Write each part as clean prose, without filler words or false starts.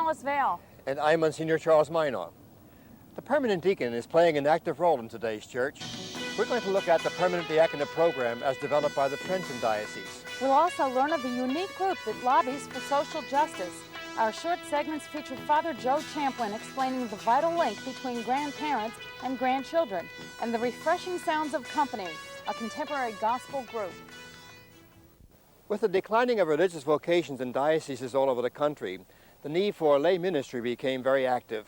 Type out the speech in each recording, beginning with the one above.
Alice Vale. And I'm Monsignor Charles Minor. The permanent deacon is playing an active role in today's church. We're going to look at the permanent diaconate program as developed by the Trenton Diocese. We'll also learn of a unique group that lobbies for social justice. Our short segments feature Father Joe Champlin explaining the vital link between grandparents and grandchildren, and the refreshing sounds of company, a contemporary gospel group. With the declining of religious vocations in dioceses all over the country, the need for lay ministry became very active.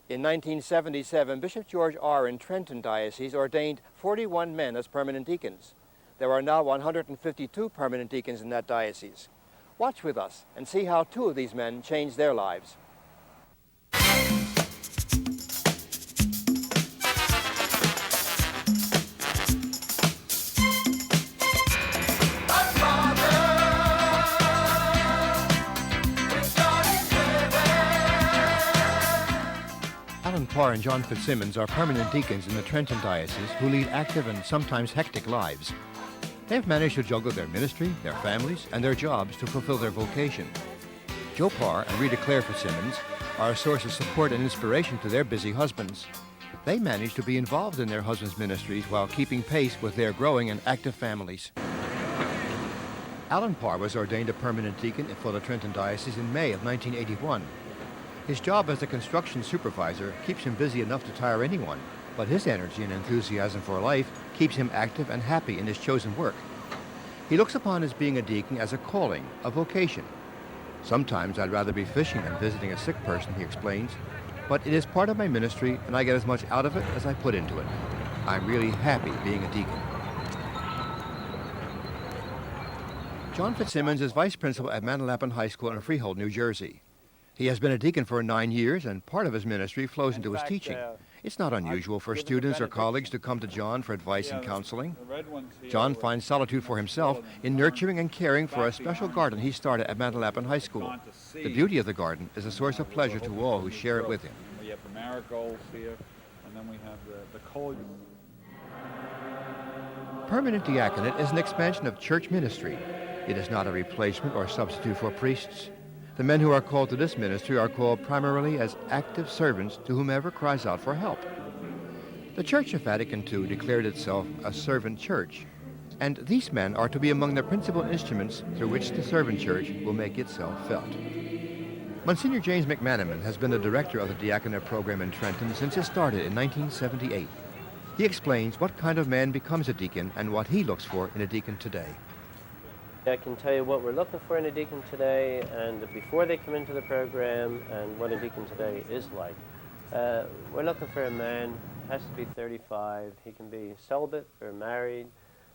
In 1977, Bishop George R. in Trenton Diocese ordained 41 men as permanent deacons. There are now 152 permanent deacons in that diocese. Watch with us and see how 2 of these men changed their lives. Alan Parr and John Fitzsimmons are permanent deacons in the Trenton Diocese who lead active and sometimes hectic lives. They've managed to juggle their ministry, their families, and their jobs to fulfill their vocation. Joe Parr and Rita Claire Fitzsimmons are a source of support and inspiration to their busy husbands. They manage to be involved in their husbands' ministries while keeping pace with their growing and active families. Alan Parr was ordained a permanent deacon for the Trenton Diocese in May of 1981. His job as a construction supervisor keeps him busy enough to tire anyone, but his energy and enthusiasm for life keeps him active and happy in his chosen work. He looks upon his being a deacon as a calling, a vocation. Sometimes I'd rather be fishing than visiting a sick person, he explains, but it is part of my ministry and I get as much out of it as I put into it. I'm really happy being a deacon. John Fitzsimmons is vice principal at Manalapan High School in Freehold, New Jersey. He has been a deacon for 9 years, and part of his ministry flows into his teaching. It's not unusual for students or colleagues to come to John for advice and counseling. John finds solitude for himself in nurturing and caring for a special garden he started at Manalapan High School. The beauty of the garden is a source of pleasure to all who share it with him. We have the marigolds here, and then we have the cold. Permanent diaconate is an expansion of church ministry. It is not a replacement or substitute for priests. The men who are called to this ministry are called primarily as active servants to whomever cries out for help. The Church of Vatican II declared itself a servant church, and these men are to be among the principal instruments through which the servant church will make itself felt. Monsignor James McManaman has been the director of the diaconate program in Trenton since it started in 1978. He explains what kind of man becomes a deacon and what he looks for in a deacon today. I can tell you what we're looking for in a deacon today, and before they come into the program, and what a deacon today is like. We're looking for a man, has to be 35, he can be celibate or married,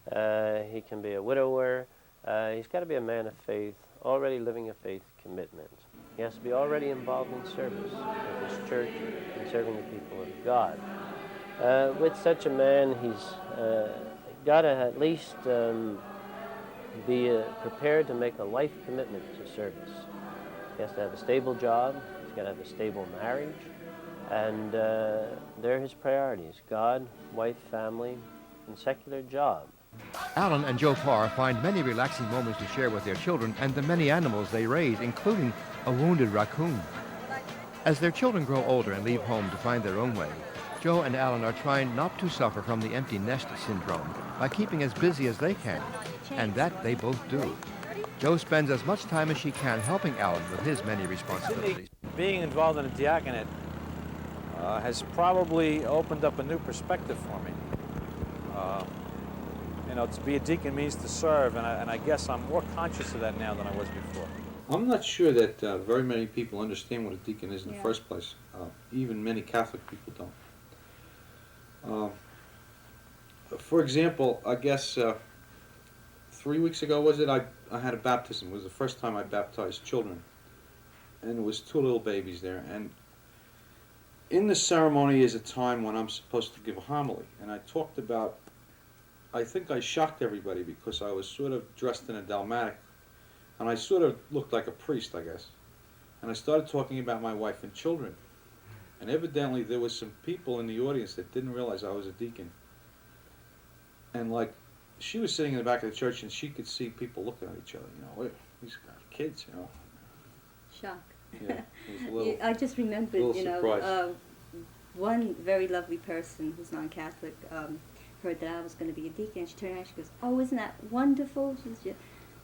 he can be a widower, he's got to be a man of faith, already living a faith commitment. He has to be already involved in service of his church and serving the people of God. With such a man, he's got to at least be prepared to make a life commitment to service. He has to have a stable job, he's got to have a stable marriage, and they're his priorities: God, wife, family, and secular job. Alan and Joe Parr find many relaxing moments to share with their children and the many animals they raise, including a wounded raccoon. As their children grow older and leave home to find their own way, Joe and Alan are trying not to suffer from the empty nest syndrome by keeping as busy as they can, and that they both do. Joe spends as much time as she can helping Alan with his many responsibilities. Being involved in a diaconate has probably opened up a new perspective for me. You know, to be a deacon means to serve, and I guess I'm more conscious of that now than I was before. I'm not sure that very many people understand what a deacon is in the first place. Even many Catholic people don't. For example, I guess 3 weeks ago, was it, I had a baptism. It was the first time I baptized children. And there was 2 little babies there. And in the ceremony is a time when I'm supposed to give a homily. And I talked about, I think I shocked everybody because I was sort of dressed in a dalmatic. And I sort of looked like a priest, I guess. And I started talking about my wife and children. And evidently there was some people in the audience that didn't realize I was a deacon. And like, she was sitting in the back of the church and she could see people looking at each other, you know, these kids, you know. Shock. Yeah, it was a little, I just remembered, little you know, surprise. one very lovely person who's non-Catholic heard that I was going to be a deacon, and she turned around and she goes, "Oh, isn't that wonderful?" She says,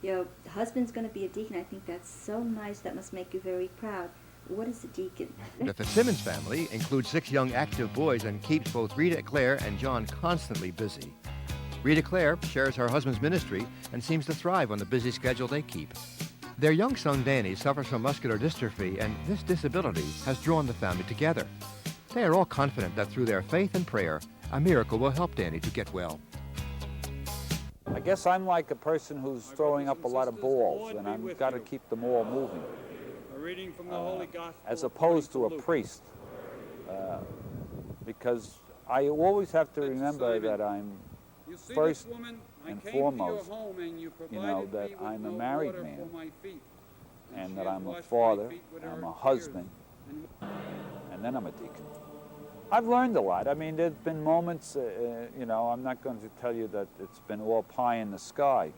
"Your husband's going to be a deacon. I think that's so nice. That must make you very proud." What is a deacon? The Fitzsimmons family includes 6 young active boys and keeps both Rita, Claire, and John constantly busy. Rita Claire shares her husband's ministry and seems to thrive on the busy schedule they keep. Their young son Danny suffers from muscular dystrophy, and this disability has drawn the family together. They are all confident that through their faith and prayer, a miracle will help Danny to get well. I guess I'm like a person who's throwing up a lot of balls, and I've got to keep them all moving. As opposed to a priest, because I always have to remember that I'm first and foremost, you know, that I'm a married man, and that I'm a father, I'm a husband, and then I'm a deacon. I've learned a lot. I mean, there's been moments, you know, I'm not going to tell you that it's been all pie in the sky,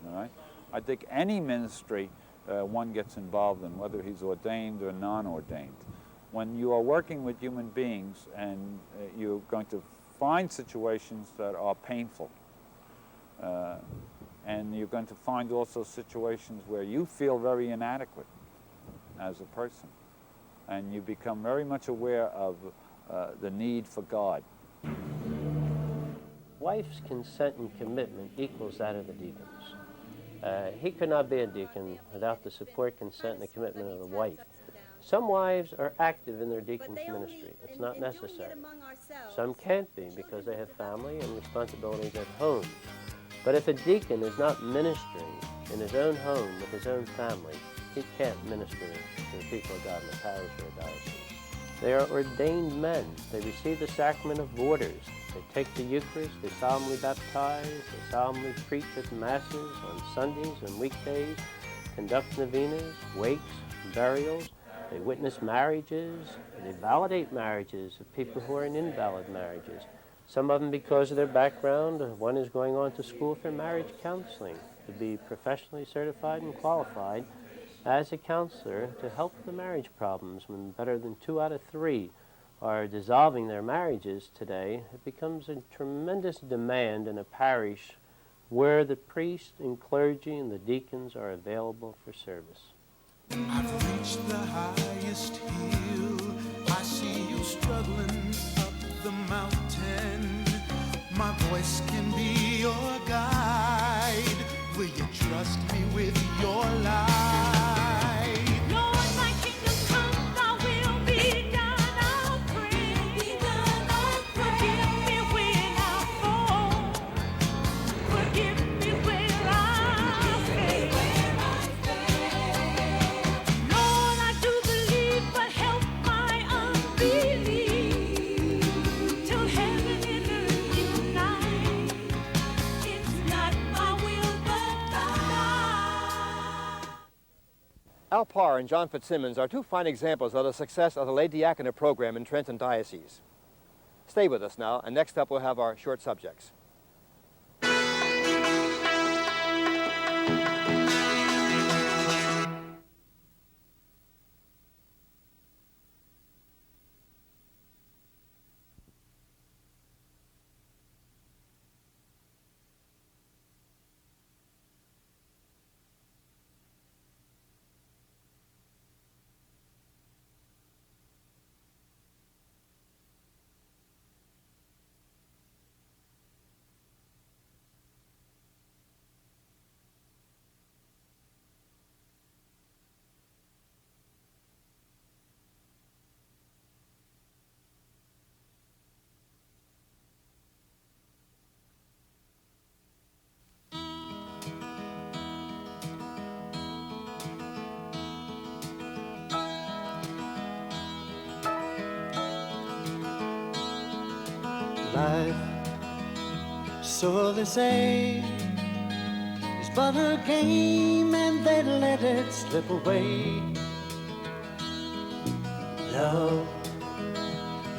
all right? I think any ministry one gets involved in, whether he's ordained or non-ordained. When you are working with human beings and you're going to find situations that are painful, and you're going to find also situations where you feel very inadequate as a person, and you become very much aware of the need for God. Wife's consent and commitment equals that of the deacon's. He could not be a deacon without the support, consent, and the commitment of the wife. Some wives are active in their deacon's ministry. It's not necessary. Some can't be because they have family and responsibilities at home. But if a deacon is not ministering in his own home with his own family, he can't minister to the people of God in the parish or diocese. They are ordained men. They receive the sacrament of orders. They take the Eucharist, they solemnly baptize, they solemnly preach at masses on Sundays and weekdays, conduct novenas, wakes, burials. They witness marriages, they validate marriages of people who are in invalid marriages. Some of them because of their background. One is going on to school for marriage counseling to be professionally certified and qualified as a counselor to help the marriage problems. When better than 2 out of 3 are dissolving their marriages today, it becomes a tremendous demand in a parish where the priest and clergy and the deacons are available for service. I've reached the highest hill. I see you struggling up the mountain. My voice can be your guide. Will you trust me with your life? Lord, my kingdom come, thy will be done. I'll pray. Forgive me when I fall. Forgive me where I fail. Lord, I do believe, but help my unbelief. Till heaven and earth unite. It's not my will, but thine. Al Parr and John Fitzsimmons are 2 fine examples of the success of the lay diaconate program in Trenton Diocese. Stay with us now, and next up we'll have our short subjects. Life, so they say, is but a game and they let it slip away. Love,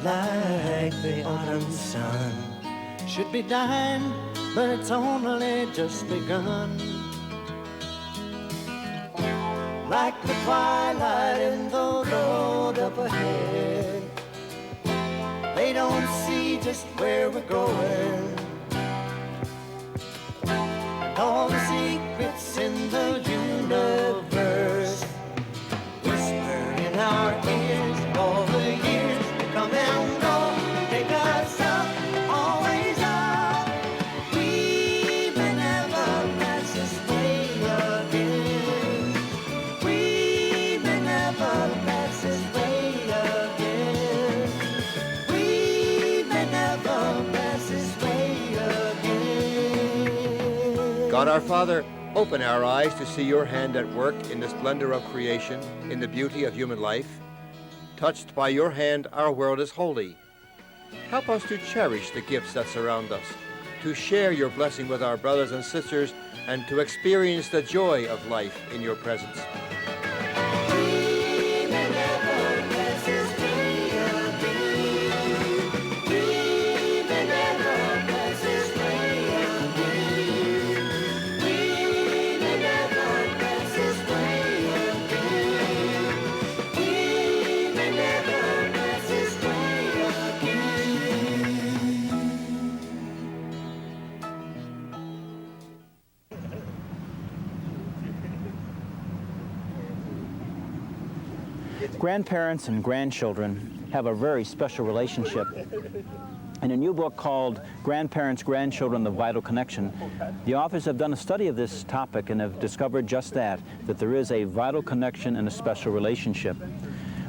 like the autumn sun, should be dying, but it's only just begun. like the twilight in the road up ahead. They don't see just where we're going, and all the secrets in the universe whisper in our ears. All the years that come and go, take us up, always up. We may never pass this way again. We may never pass this way again. We may never pass this way again. God our Father, open our eyes to see your hand at work in the splendor of creation, in the beauty of human life. Touched by your hand, our world is holy. Help us to cherish the gifts that surround us, to share your blessing with our brothers and sisters, and to experience the joy of life in your presence. Grandparents and grandchildren have a very special relationship. In a new book called Grandparents, Grandchildren, The Vital Connection, the authors have done a study of this topic and have discovered just that there is a vital connection and a special relationship.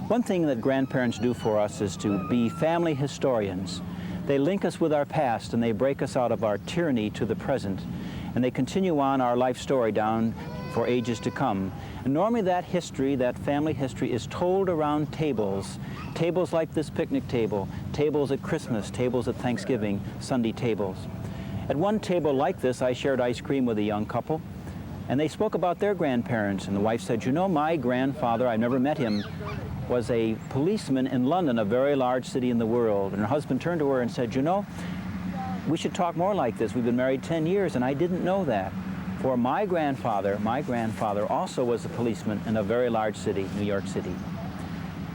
One thing that grandparents do for us is to be family historians. They link us with our past and they break us out of our tyranny to the present, and they continue on our life story down for ages to come. And normally that history, that family history, is told around tables. Tables like this picnic table, tables at Christmas, tables at Thanksgiving, Sunday tables. At one table like this, I shared ice cream with a young couple, and they spoke about their grandparents, and the wife said, you know, my grandfather, I've never met him, was a policeman in London, a very large city in the world. And her husband turned to her and said, you know, we should talk more like this. We've been married 10 years, and I didn't know that. For my grandfather also was a policeman in a very large city, New York City.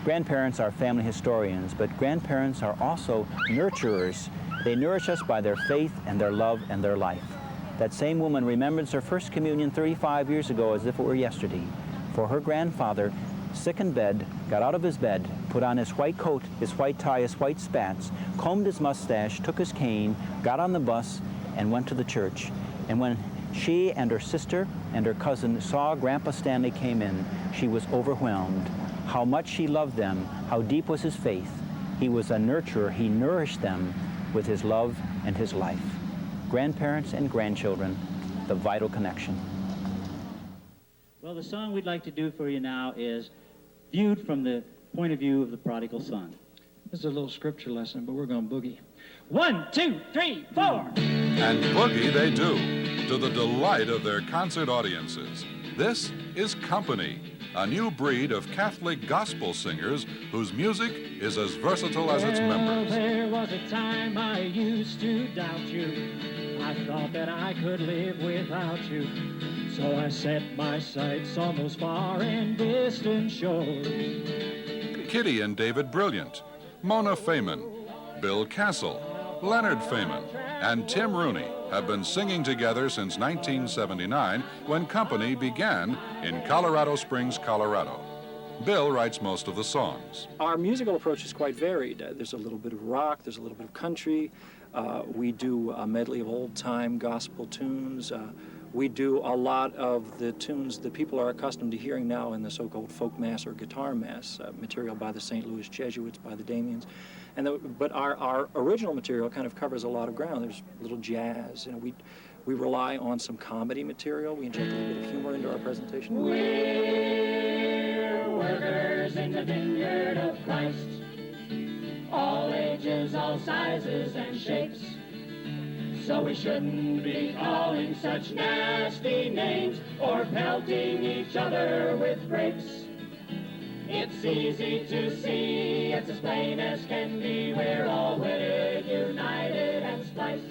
Grandparents are family historians, but grandparents are also nurturers. They nourish us by their faith and their love and their life. That same woman remembers her first communion 35 years ago as if it were yesterday. For her grandfather, sick in bed, got out of his bed, put on his white coat, his white tie, his white spats, combed his mustache, took his cane, got on the bus, and went to the church. And when she and her sister and her cousin saw Grandpa Stanley came in, she was overwhelmed. How much she loved them, how deep was his faith. He was a nurturer. He nourished them with his love and his life. Grandparents and grandchildren, the vital connection. Well, the song we'd like to do for you now is viewed from the point of view of the prodigal son. This is a little scripture lesson, but we're going to boogie. 1, 2, 3, 4. And boogie they do, to the delight of their concert audiences. This is Company, a new breed of Catholic gospel singers whose music is as versatile as its members. There was a time I used to doubt you. I thought that I could live without you. So I set my sights on those far and distant shores. Kitty and David Brilliant, Mona Feynman, Bill Castle, Leonard Feynman, and Tim Rooney have been singing together since 1979 when Company began in Colorado Springs, Colorado. Bill writes most of the songs. Our musical approach is quite varied. There's a little bit of rock, there's a little bit of country. We do a medley of old-time gospel tunes. We do a lot of the tunes that people are accustomed to hearing now in the so-called folk mass or guitar mass, material by the St. Louis Jesuits, by the Damians. But our original material kind of covers a lot of ground. There's a little jazz, and we rely on some comedy material. We inject a little bit of humor into our presentation. We're workers in the vineyard of Christ, all ages, all sizes and shapes. So we shouldn't be calling such nasty names or pelting each other with grapes. It's easy to see, it's as plain as can be, we're all wedded, united and spliced.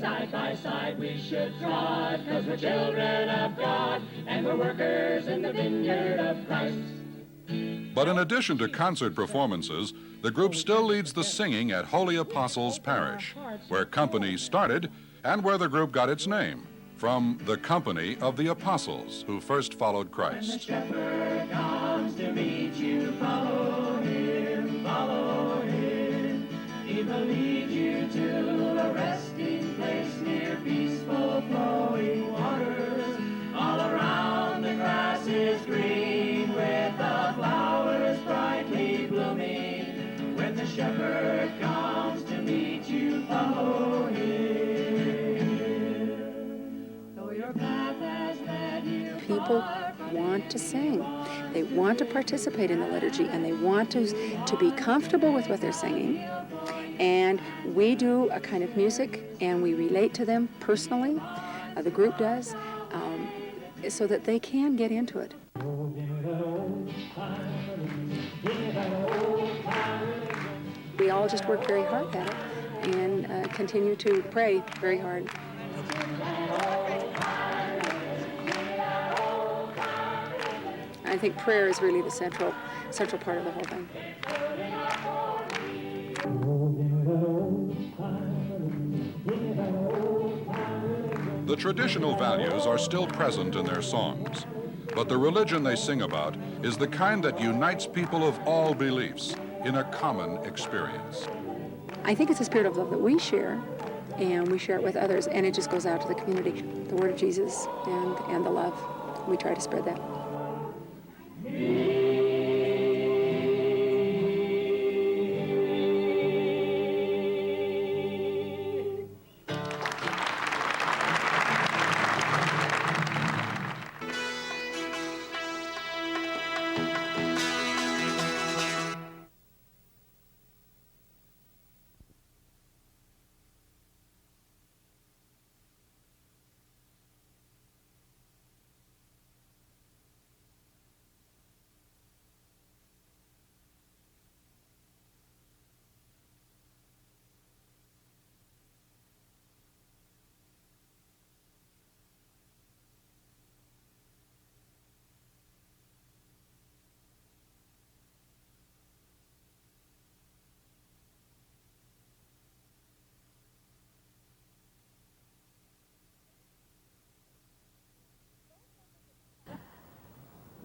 side by side we should trod, 'cause we're children of God, and we're workers in the vineyard of Christ. But in addition to concert performances, the group still leads the singing at Holy Apostles Parish, where Company started and where the group got its name, from the Company of the Apostles, who first followed Christ. When the shepherd comes to meet you, follow him, follow him. He will lead you to a resting place near peaceful flowing waters. All around the grass is green with the flowers brightly blooming. When the shepherd comes to meet you, follow him. Though your path has led you people want to sing. They want to participate in the liturgy, and they want to be comfortable with what they're singing. And we do a kind of music, and we relate to them personally, the group does, so that they can get into it. We all just work very hard at it and continue to pray very hard. I think prayer is really the central part of the whole thing. The traditional values are still present in their songs, but the religion they sing about is the kind that unites people of all beliefs in a common experience. I think it's a spirit of love that we share, and we share it with others, and it just goes out to the community. The word of Jesus and the love. We try to spread that.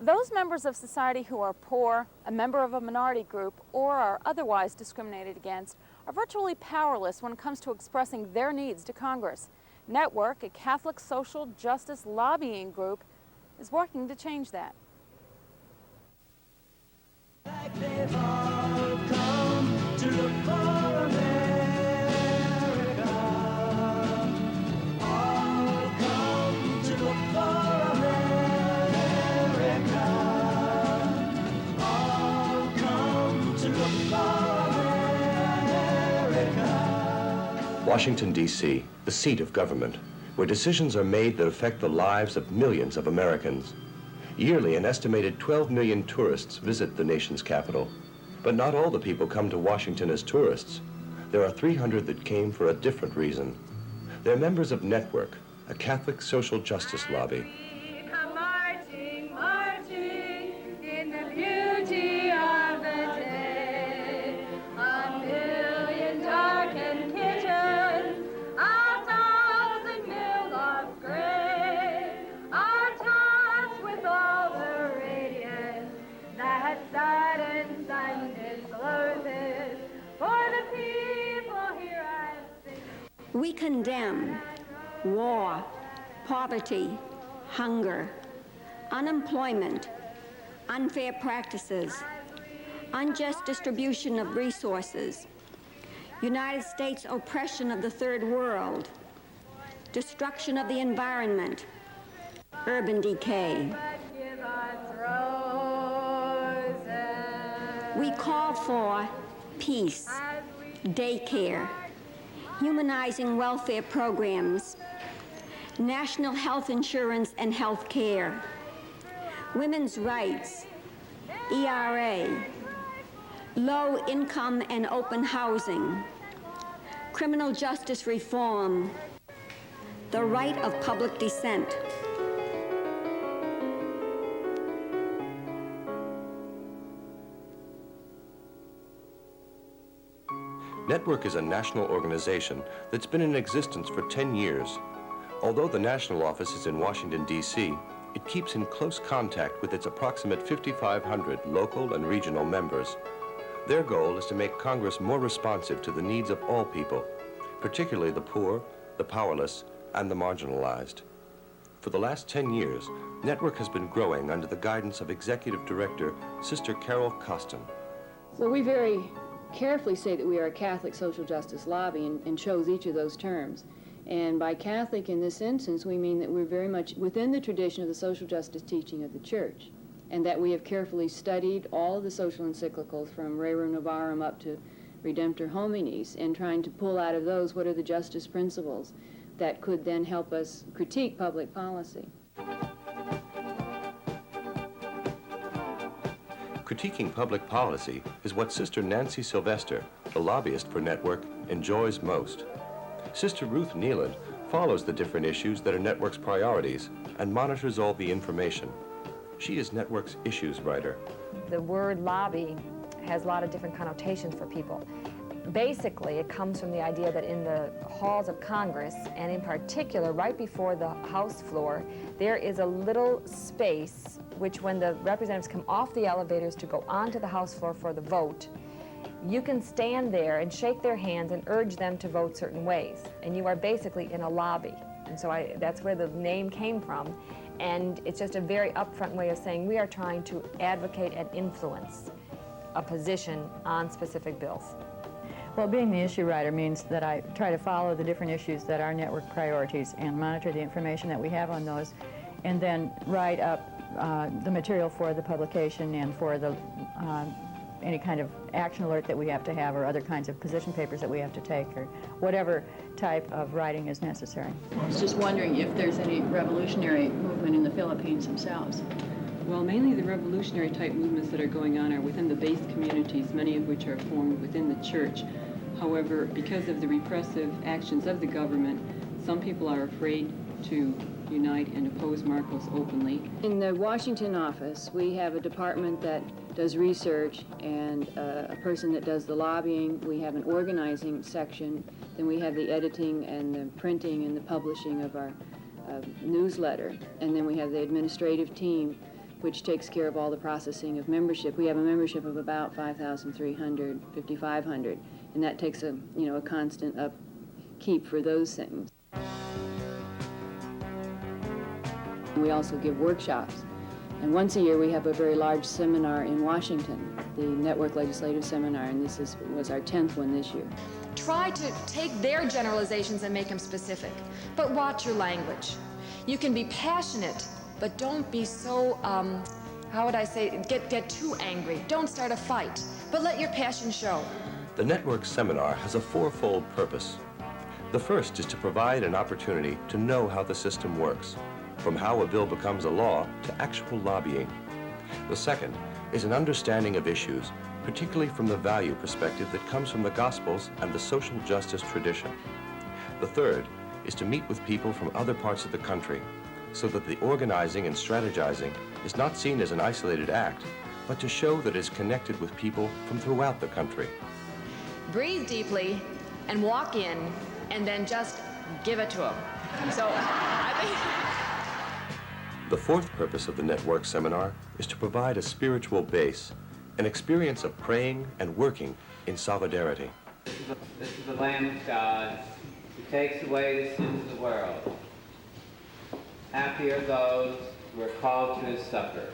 Those members of society who are poor, a member of a minority group, or are otherwise discriminated against are virtually powerless when it comes to expressing their needs to Congress. Network, a Catholic social justice lobbying group, is working to change that. They've all come to look for America. All come to look for America. All come to look for America. Washington, D.C., the seat of government, where decisions are made that affect the lives of millions of Americans. Yearly, an estimated 12 million tourists visit the nation's capital. But not all the people come to Washington as tourists. There are 300 that came for a different reason. They're members of Network, a Catholic social justice lobby. Come marching, marching in the beauty of the day. A million darkened kitchens, a thousand mills of grain, are touched with all the radiance that saddens and discloses. For the people here I sing. We condemn war, poverty, hunger, unemployment, unfair practices, unjust distribution of resources, United States oppression of the third world, destruction of the environment, urban decay. We call for peace, daycare, humanizing welfare programs, national health insurance and health care, women's rights, ERA, low income and open housing, criminal justice reform, the right of public dissent. Network is a national organization that's been in existence for 10 years. Although the national office is in Washington, D.C., it keeps in close contact with its approximate 5,500 local and regional members. Their goal is to make Congress more responsive to the needs of all people, particularly the poor, the powerless, and the marginalized. For the last 10 years, Network has been growing under the guidance of Executive Director Sister Carol Costin. Well, we very carefully say that we are a Catholic social justice lobby and chose each of those terms. And by Catholic in this instance, we mean that we're very much within the tradition of the social justice teaching of the Church, and that we have carefully studied all of the social encyclicals from Rerun Novarum up to Redemptor Homines, and trying to pull out of those what are the justice principles that could then help us critique public policy. Critiquing public policy is what Sister Nancy Sylvester, the lobbyist for Network, enjoys most. Sister Ruth Neeland follows the different issues that are Network's priorities and monitors all the information. She is Network's issues writer. The word lobby has a lot of different connotations for people. Basically, it comes from the idea that in the halls of Congress, and in particular right before the House floor, there is a little space which, when the representatives come off the elevators to go onto the House floor for the vote, you can stand there and shake their hands and urge them to vote certain ways. And you are basically in a lobby. And so that's where the name came from. And it's just a very upfront way of saying we are trying to advocate and influence a position on specific bills. Well, being the issue writer means that I try to follow the different issues that are network priorities and monitor the information that we have on those, and then write up the material for the publication and for the any kind of action alert that we have to have, or other kinds of position papers that we have to take, or whatever type of writing is necessary. I was just wondering if there's any revolutionary movement in the Philippines themselves. Well, mainly the revolutionary type movements that are going on are within the base communities, many of which are formed within the church. However, because of the repressive actions of the government, some people are afraid to unite and oppose Marcos openly. In the Washington office, we have a department that does research and a person that does the lobbying. We have an organizing section. Then we have the editing and the printing and the publishing of our newsletter. And then we have the administrative team, which takes care of all the processing of membership. We have a membership of about 5,300, 5,500, and that takes a constant upkeep for those things. We also give workshops. And once a year we have a very large seminar in Washington, the Network Legislative Seminar, and this was our 10th one this year. Try to take their generalizations and make them specific, but watch your language. You can be passionate, but don't be so, how would I say, get too angry. Don't start a fight, but let your passion show. The Network Seminar has a fourfold purpose. The first is to provide an opportunity to know how the system works, from how a bill becomes a law to actual lobbying. The second is an understanding of issues, particularly from the value perspective that comes from the Gospels and the social justice tradition. The third is to meet with people from other parts of the country, so that the organizing and strategizing is not seen as an isolated act, but to show that it is connected with people from throughout the country. Breathe deeply and walk in, and then just give it to them. So I think... The fourth purpose of the Network Seminar is to provide a spiritual base, an experience of praying and working in solidarity. This is the Lamb of God who takes away the sins of the world. Happy are those who are called to his supper.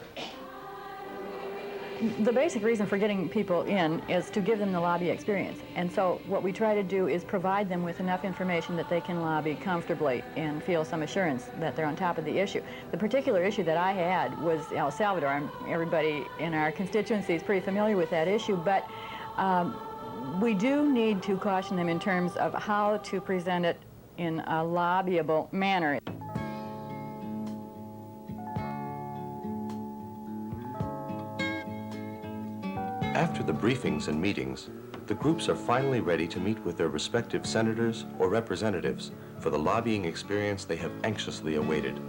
The basic reason for getting people in is to give them the lobby experience. And so what we try to do is provide them with enough information that they can lobby comfortably and feel some assurance that they're on top of the issue. The particular issue that I had was El Salvador. Everybody in our constituency is pretty familiar with that issue, but we do need to caution them in terms of how to present it in a lobbyable manner. After the briefings and meetings, the groups are finally ready to meet with their respective senators or representatives for the lobbying experience they have anxiously awaited.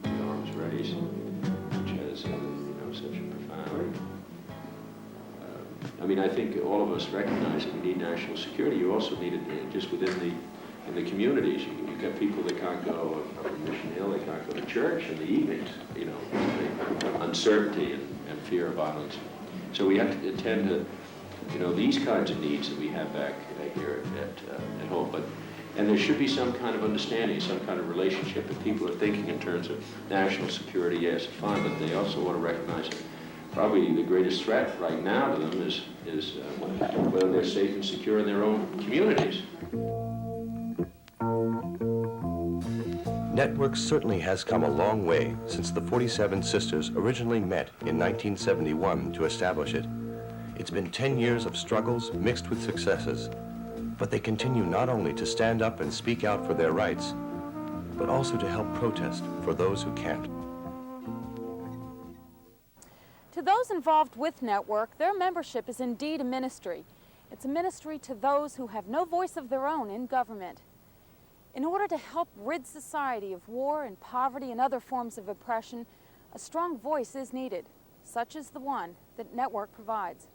The arms race, which has such a profound... I mean, I think all of us recognize that we need national security. You also need it just within the communities. You've got people that can't go on Mission Hill, they can't go to church in the evenings, the uncertainty and fear of violence. So we have to attend to, these kinds of needs that we have back here at home. And there should be some kind of understanding, some kind of relationship. If people are thinking in terms of national security, yes, fine, but they also want to recognize that probably the greatest threat right now to them is whether they're safe and secure in their own communities. Network certainly has come a long way since the 47 Sisters originally met in 1971 to establish it. It's been 10 years of struggles mixed with successes, but they continue not only to stand up and speak out for their rights, but also to help protest for those who can't. To those involved with Network, their membership is indeed a ministry. It's a ministry to those who have no voice of their own in government. In order to help rid society of war and poverty and other forms of oppression, a strong voice is needed, such as the one that Network provides.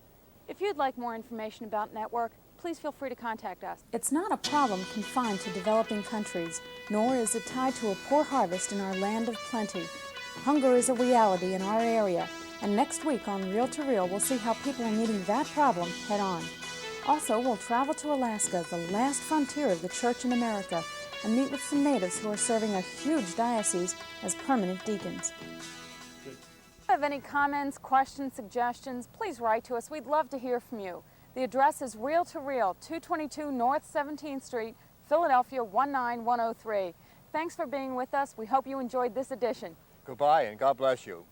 If you'd like more information about Network, please feel free to contact us. It's not a problem confined to developing countries, nor is it tied to a poor harvest in our land of plenty. Hunger is a reality in our area, and next week on Reel to Reel, we'll see how people are meeting that problem head on. Also, we'll travel to Alaska, the last frontier of the church in America, and meet with some natives who are serving a huge diocese as permanent deacons. If you have any comments, questions, suggestions, please write to us. We'd love to hear from you. The address is Reel to Reel, 222 North 17th Street, Philadelphia 19103. Thanks for being with us. We hope you enjoyed this edition. Goodbye and God bless you.